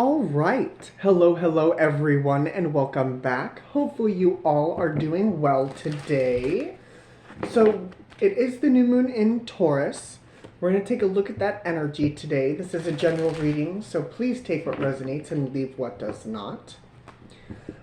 All right. Hello everyone, and welcome back. Hopefully you all are doing well today. So it is the new moon in Taurus. We're going to take a look at that energy today. This is a general reading, so please take what resonates and leave what does not.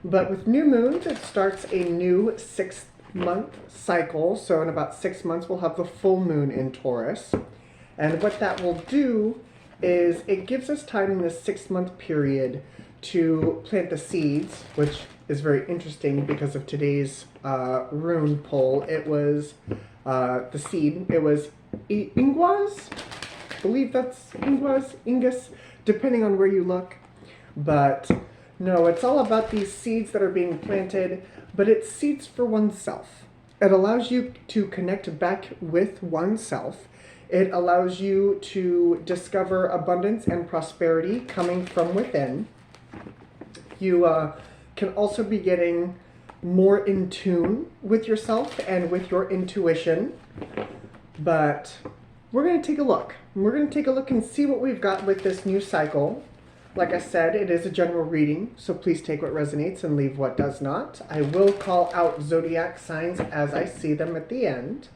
But with new moons, it starts a new 6-month cycle. So in about 6 months, we'll have the full moon in Taurus. And what that will do is it gives us time in this 6-month period to plant the seeds, which is very interesting because of today's rune pull. It was the seed. It was Ingwas. I believe that's Ingwas, Ingus, depending on where you look. But no, it's all about these seeds that are being planted, but it's seeds for oneself. It allows you to connect back with oneself. It allows you to discover abundance and prosperity coming from within. You can also be getting more in tune with yourself and with your intuition. But we're going to take a look. We're going to take a look and see what we've got with this new cycle. Like I said, it is a general reading, so please take what resonates and leave what does not. I will call out zodiac signs as I see them at the end.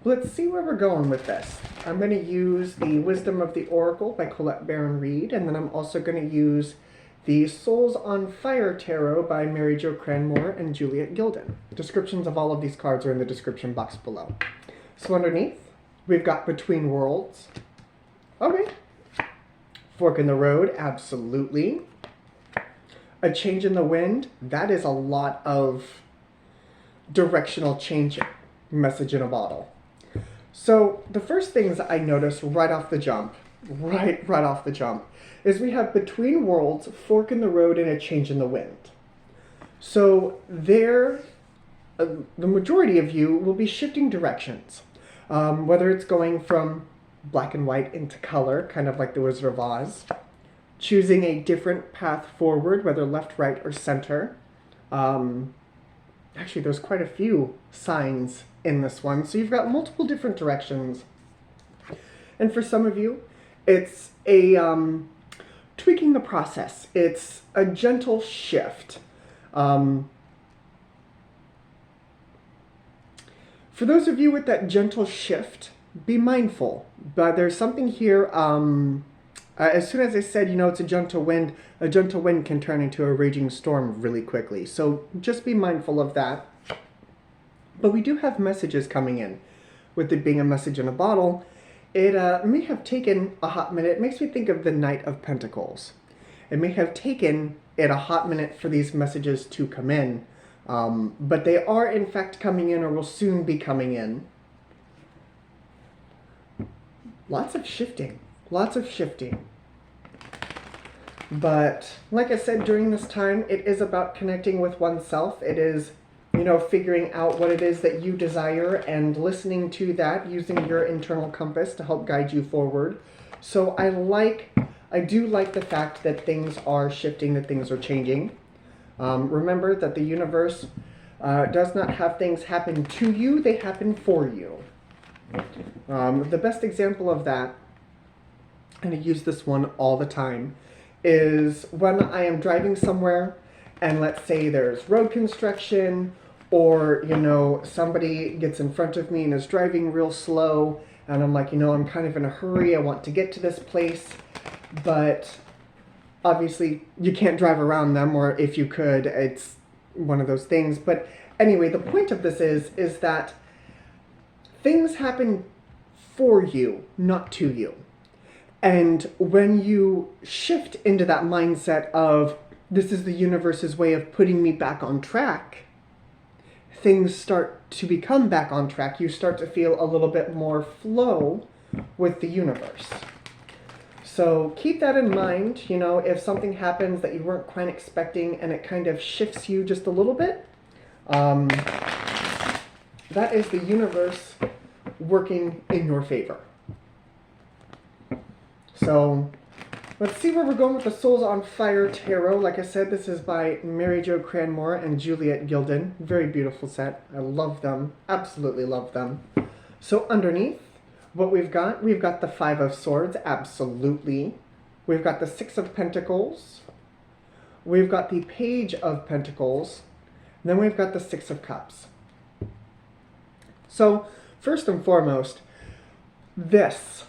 Let's see where we're going with this. I'm going to use the Wisdom of the Oracle by Colette Baron Reed, and then I'm also going to use the Souls on Fire Tarot by Mary Jo Cranmore and Juliet Gilden. Descriptions of all of these cards are in the description box below. So underneath, we've got Between Worlds. Okay. Fork in the Road, absolutely. A Change in the Wind, that is a lot of directional change. Message in a bottle. So the first things I noticed right off the jump, is we have Between Worlds, Fork in the Road, and A Change in the Wind. So there, the majority of you will be shifting directions, whether it's going from black and white into color, kind of like the Wizard of Oz, choosing a different path forward, whether left, right, or center. Actually, there's quite a few signs in this one, so you've got multiple different directions. And for some of you, it's a tweaking the process. It's a gentle shift. For those of you with that gentle shift, be mindful. But there's something here, as soon as I said, it's a gentle wind can turn into a raging storm really quickly. So just be mindful of that. But we do have messages coming in. With it being a message in a bottle, it may have taken a hot minute. It makes me think of the Knight of Pentacles. It may have taken it a hot minute for these messages to come in. But they are in fact coming in, or will soon be coming in. Lots of shifting. But like I said, during this time, it is about connecting with oneself. It is, figuring out what it is that you desire and listening to that, using your internal compass to help guide you forward. So I do like the fact that things are shifting, that things are changing. Remember that the universe does not have things happen to you, they happen for you. The best example of that, and I use this one all the time, is when I am driving somewhere and let's say there's road construction, or, somebody gets in front of me and is driving real slow, and I'm like, I'm kind of in a hurry, I want to get to this place, but obviously you can't drive around them, or if you could, it's one of those things. But anyway, the point of this is that things happen for you, not to you. And when you shift into that mindset of, this is the universe's way of putting me back on track, things start to become back on track. You start to feel a little bit more flow with the universe. So keep that in mind, if something happens that you weren't quite expecting and it kind of shifts you just a little bit, that is the universe working in your favor. So let's see where we're going with the Souls on Fire Tarot. Like I said, this is by Mary Jo Cranmore and Juliet Gilden. Very beautiful set. I love them. Absolutely love them. So underneath, what we've got the Five of Swords. Absolutely. We've got the Six of Pentacles. We've got the Page of Pentacles. And then we've got the Six of Cups. So, first and foremost, this.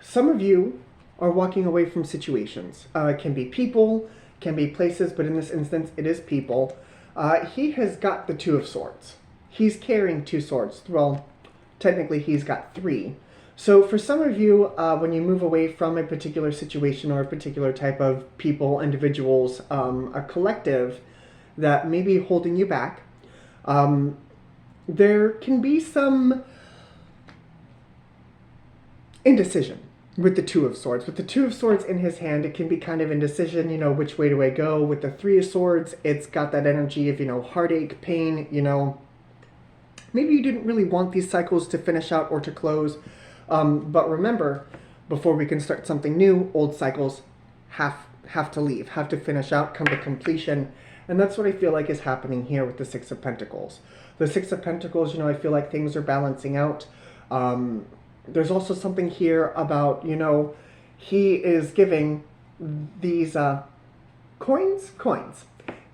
Some of you are walking away from situations. It can be people, can be places, but in this instance, it is people. He has got the Two of Swords. He's carrying 2 swords. Well, technically he's got 3. So for some of you, when you move away from a particular situation or a particular type of people, individuals, a collective that may be holding you back, there can be some indecision with the Two of Swords. With the Two of Swords in his hand, it can be kind of indecision, you know, which way do I go? With the Three of Swords, it's got that energy of, you know, heartache, pain, you know. Maybe you didn't really want these cycles to finish out or to close. But remember, before we can start something new, old cycles have to leave, have to finish out, come to completion. And that's what I feel like is happening here with the Six of Pentacles. The Six of Pentacles, you know, I feel like things are balancing out. There's also something here about, you know, he is giving these coins,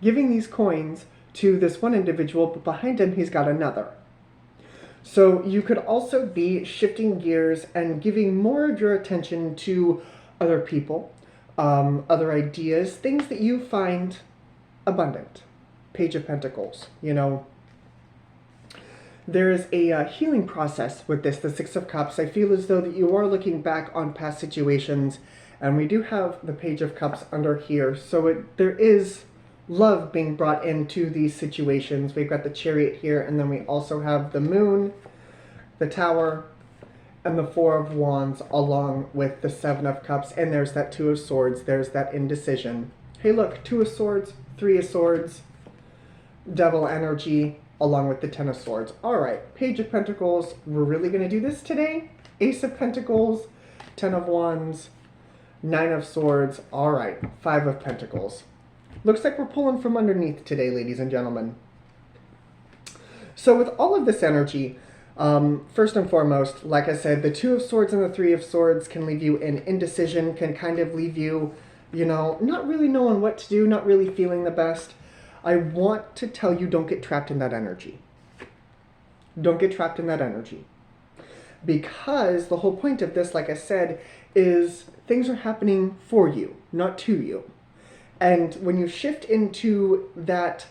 giving these coins to this one individual, but behind him he's got another. So you could also be shifting gears and giving more of your attention to other people, other ideas, things that you find abundant. Page of Pentacles, you know. There is a healing process with this, the Six of Cups. I feel as though that you are looking back on past situations, and we do have the Page of Cups under here. So there is love being brought into these situations. We've got the Chariot here, and then we also have the Moon, the Tower, and the Four of Wands, along with the Seven of Cups. And there's that Two of Swords. There's that indecision. Hey, look, Two of Swords, Three of Swords, Devil energy, along with the Ten of Swords. All right, Page of Pentacles. We're really going to do this today. Ace of Pentacles, Ten of Wands, Nine of Swords. All right, Five of Pentacles. Looks like we're pulling from underneath today, ladies and gentlemen. So with all of this energy, first and foremost, like I said, the Two of Swords and the Three of Swords can leave you in indecision, can kind of leave you, you know, not really knowing what to do, not really feeling the best. I want to tell you, don't get trapped in that energy. Don't get trapped in that energy. Because the whole point of this, like I said, is things are happening for you, not to you. And when you shift into that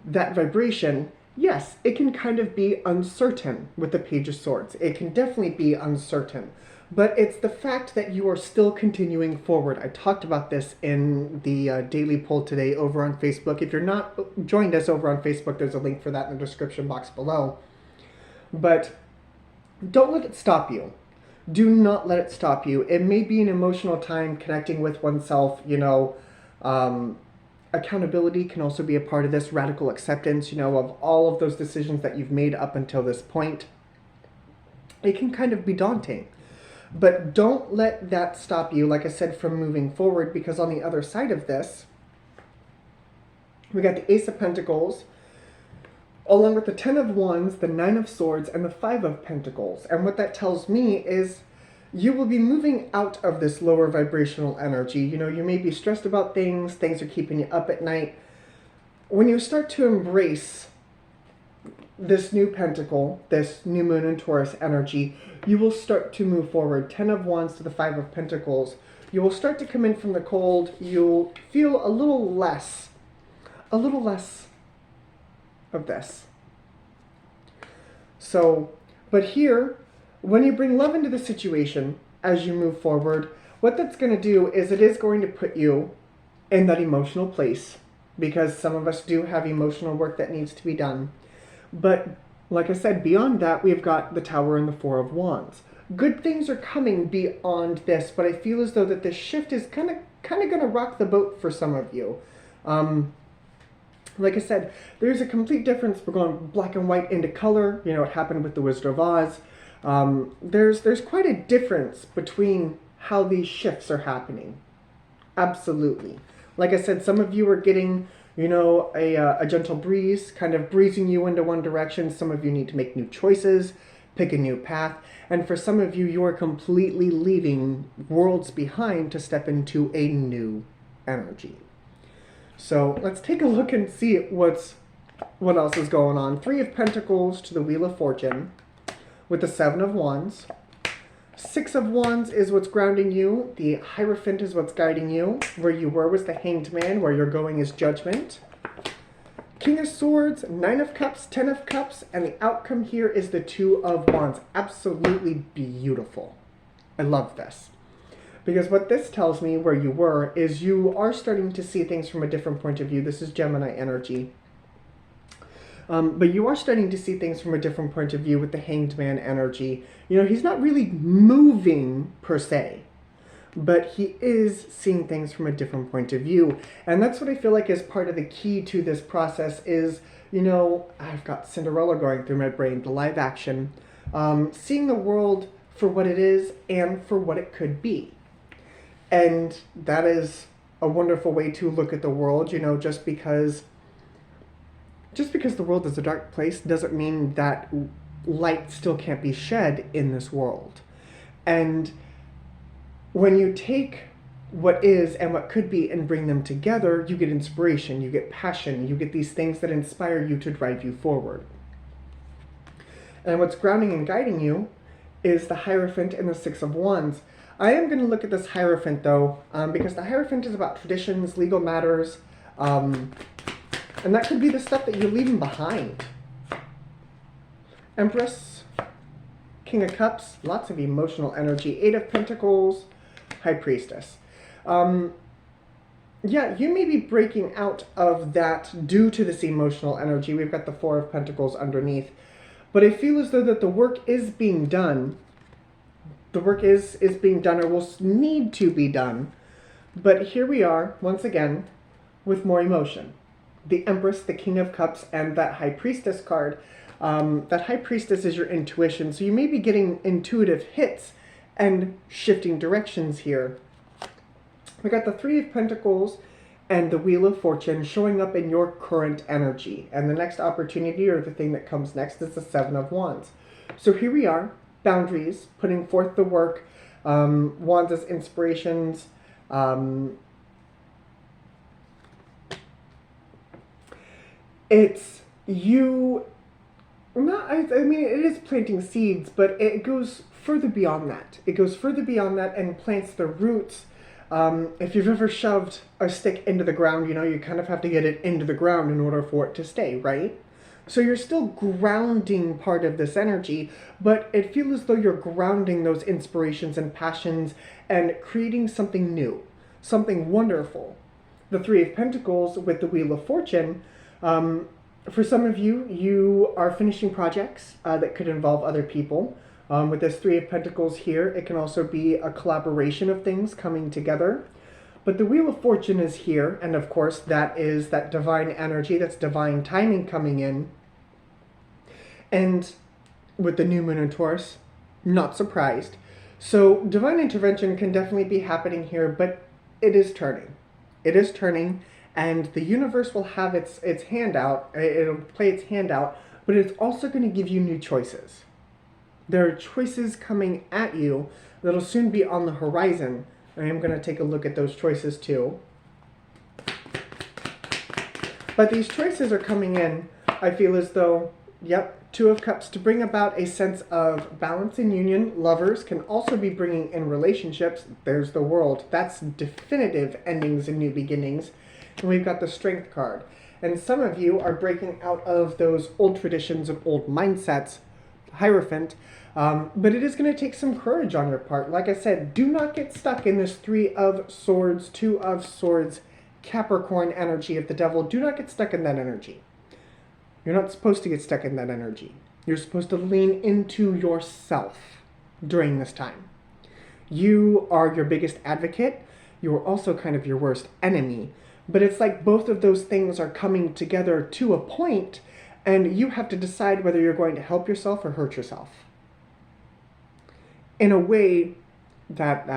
vibration, yes, it can kind of be uncertain with the Page of Swords. It can definitely be uncertain. But it's the fact that you are still continuing forward. I talked about this in the daily poll today over on Facebook. If you're not joined us over on Facebook, there's a link for that in the description box below. But don't let it stop you. Do not let it stop you. It may be an emotional time connecting with oneself, you know. Accountability can also be a part of this. Radical acceptance, you know, of all of those decisions that you've made up until this point. It can kind of be daunting. But don't let that stop you, like I said, from moving forward, because on the other side of this, we got the Ace of Pentacles, along with the Ten of Wands, the Nine of Swords, and the Five of Pentacles. And what that tells me is you will be moving out of this lower vibrational energy. You know, you may be stressed about things are keeping you up at night. When you start to embrace this new pentacle, this new moon in Taurus energy, you will start to move forward. Ten of Wands to the Five of Pentacles. You will start to come in from the cold. You'll feel a little less of this. So, but here, when you bring love into the situation as you move forward, what that's going to do is it is going to put you in that emotional place, because some of us do have emotional work that needs to be done. But like I said, beyond that, we've got the Tower and the Four of Wands. Good things are coming beyond this, but I feel as though that this shift is kind of going to rock the boat for some of you. Like I said, there's a complete difference. We're going black and white into color. You know, it happened with the Wizard of Oz. There's quite a difference between how these shifts are happening. Absolutely. Like I said, some of you are getting, you know, a gentle breeze, kind of breezing you into one direction. Some of you need to make new choices, pick a new path. And for some of you, you are completely leaving worlds behind to step into a new energy. So let's take a look and see what else is going on. 3 of Pentacles to the Wheel of Fortune with the 7 of Wands. 6 of Wands is what's grounding you. The Hierophant is what's guiding you. Where you were was the Hanged Man. Where you're going is Judgment. King of Swords, 9 of Cups, 10 of Cups, and the outcome here is the 2 of Wands. Absolutely beautiful. I love this. Because what this tells me, where you were, is you are starting to see things from a different point of view. This is Gemini energy. But you are starting to see things from a different point of view with the Hanged Man energy. You know, he's not really moving per se, but he is seeing things from a different point of view. And that's what I feel like is part of the key to this process is, you know, I've got Cinderella going through my brain, the live action, seeing the world for what it is and for what it could be. And that is a wonderful way to look at the world. You know, just because the world is a dark place doesn't mean that light still can't be shed in this world. And when you take what is and what could be and bring them together, you get inspiration, you get passion, you get these things that inspire you to drive you forward. And what's grounding and guiding you is the Hierophant and the 6 of Wands. I am going to look at this Hierophant, though, because the Hierophant is about traditions, legal matters, and that could be the stuff that you're leaving behind. Empress, King of Cups, lots of emotional energy. 8 of Pentacles, High Priestess. Yeah, you may be breaking out of that due to this emotional energy. We've got the 4 of Pentacles underneath. But I feel as though that the work is being done. The work is being done or will need to be done. But here we are, once again, with more emotion. The Empress, the King of Cups, and that High Priestess card. That High Priestess is your intuition. So you may be getting intuitive hits and shifting directions here. We got the 3 of Pentacles and the Wheel of Fortune showing up in your current energy. And the next opportunity, or the thing that comes next, is the 7 of Wands. So here we are, boundaries, putting forth the work, Wands as inspirations. It's you, I mean, it is planting seeds, but it goes further beyond that. It goes further beyond that and plants the roots. If you've ever shoved a stick into the ground, you know, you kind of have to get it into the ground in order for it to stay, right? So you're still grounding part of this energy, but it feels as though you're grounding those inspirations and passions and creating something new, something wonderful. The 3 of Pentacles with the Wheel of Fortune, for some of you, you are finishing projects that could involve other people. With this 3 of Pentacles here, it can also be a collaboration of things coming together. But the Wheel of Fortune is here, and of course that is that divine energy, that's divine timing coming in. And with the new moon in Taurus, not surprised. So divine intervention can definitely be happening here, but it is turning. It is turning, and the universe will have its hand out, it'll play its hand out, but it's also going to give you new choices. There are choices coming at you that'll soon be on the horizon. I am going to take a look at those choices too. But these choices are coming in, I feel as though, yep, 2 of Cups, to bring about a sense of balance and union. Lovers can also be bringing in relationships. There's the World. That's definitive endings and new beginnings. And we've got the Strength card. And some of you are breaking out of those old traditions of old mindsets, Hierophant. But it is going to take some courage on your part. Like I said, do not get stuck in this 3 of Swords, 2 of Swords, Capricorn energy of the devil. Do not get stuck in that energy. You're not supposed to get stuck in that energy. You're supposed to lean into yourself during this time. You are your biggest advocate. You are also kind of your worst enemy. But it's like both of those things are coming together to a point, and you have to decide whether you're going to help yourself or hurt yourself. In a way that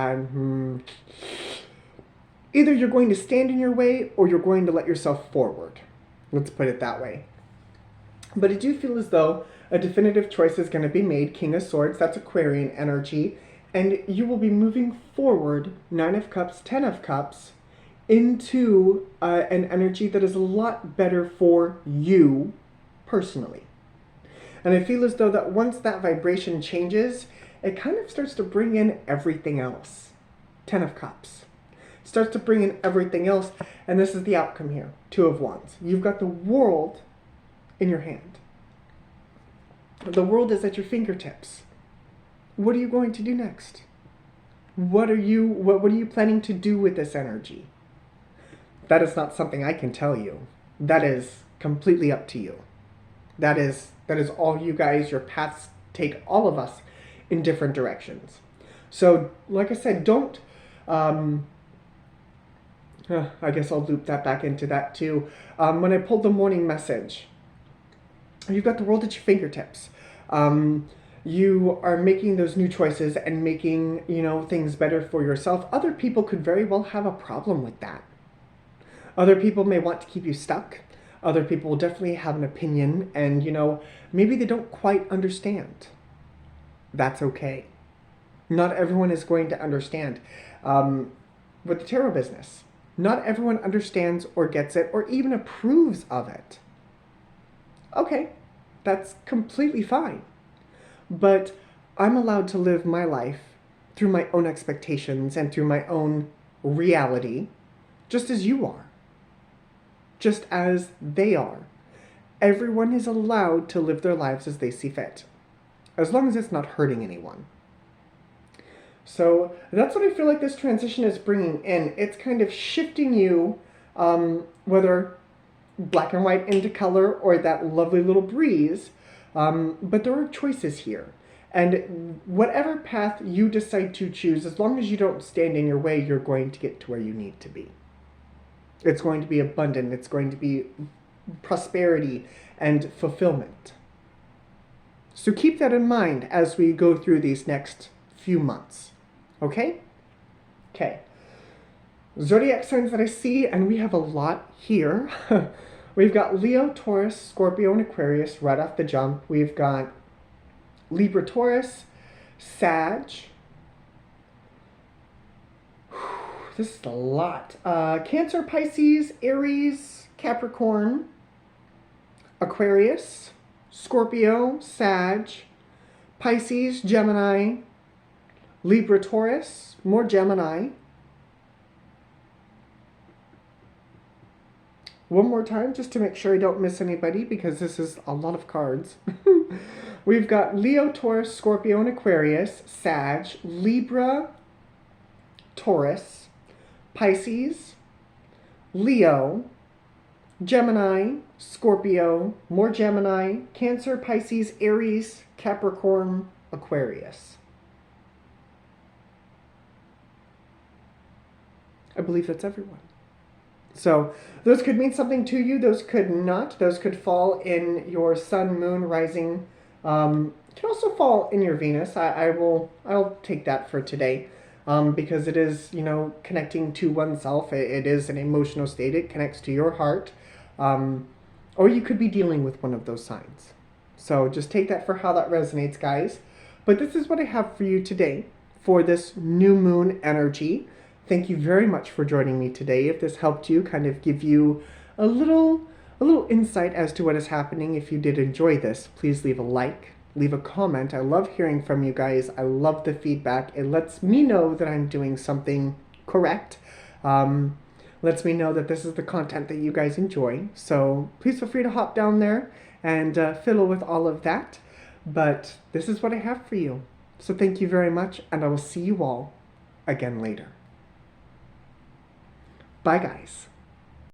either you're going to stand in your way or you're going to let yourself forward. Let's put it that way. But I do feel as though a definitive choice is going to be made. King of Swords, that's Aquarian energy. And you will be moving forward, 9 of Cups, 10 of Cups, into an energy that is a lot better for you personally. And I feel as though that once that vibration changes, it kind of starts to bring in everything else. 10 of Cups. Starts to bring in everything else. And this is the outcome here. 2 of Wands. You've got the world in your hand. The world is at your fingertips. What are you going to do next? What are you planning to do with this energy? That is not something I can tell you. That is completely up to you. That is all you guys, your paths take all of us in different directions. So, like I said, don't, I guess I'll loop that back into that too. When I pulled the morning message, you've got the world at your fingertips. You are making those new choices and making, things better for yourself. Other people could very well have a problem with that. Other people may want to keep you stuck. Other people will definitely have an opinion and, maybe they don't quite understand. That's okay. Not everyone is going to understand. With the tarot business, not everyone understands or gets it or even approves of it. Okay, that's completely fine. But I'm allowed to live my life through my own expectations and through my own reality, just as you are. Just as they are. Everyone is allowed to live their lives as they see fit, as long as it's not hurting anyone. So that's what I feel like this transition is bringing in. It's kind of shifting you, whether black and white into color or that lovely little breeze, but there are choices here. And whatever path you decide to choose, as long as you don't stand in your way, you're going to get to where you need to be. It's going to be abundant. It's going to be prosperity and fulfillment. So keep that in mind as we go through these next few months. Okay? Okay. Zodiac signs that I see, and we have a lot here. We've got Leo, Taurus, Scorpio, and Aquarius right off the jump. We've got Libra, Taurus, Sag. This is a lot. Cancer, Pisces, Aries, Capricorn, Aquarius, Scorpio, Sag, Pisces, Gemini, Libra, Taurus, more Gemini. One more time, just to make sure I don't miss anybody, because this is a lot of cards. We've got Leo, Taurus, Scorpio, and Aquarius, Sag, Libra, Taurus, Pisces, Leo, Gemini, Scorpio, more Gemini, Cancer, Pisces, Aries, Capricorn, Aquarius. I believe that's everyone. So those could mean something to you. Those could not. Those could fall in your sun, moon, rising. Can also fall in your Venus. I'll take that for today. Because it is, connecting to oneself. It is an emotional state. It connects to your heart. Or you could be dealing with one of those signs. So just take that for how that resonates, guys. But this is what I have for you today for this new moon energy. Thank you very much for joining me today. If this helped you, kind of give you a little insight as to what is happening. If you did enjoy this, please leave a like. Leave a comment. I love hearing from you guys. I love the feedback. It lets me know that I'm doing something correct. Lets me know that this is the content that you guys enjoy. So please feel free to hop down there and fiddle with all of that. But this is what I have for you. So thank you very much, and I will see you all again later. Bye, guys.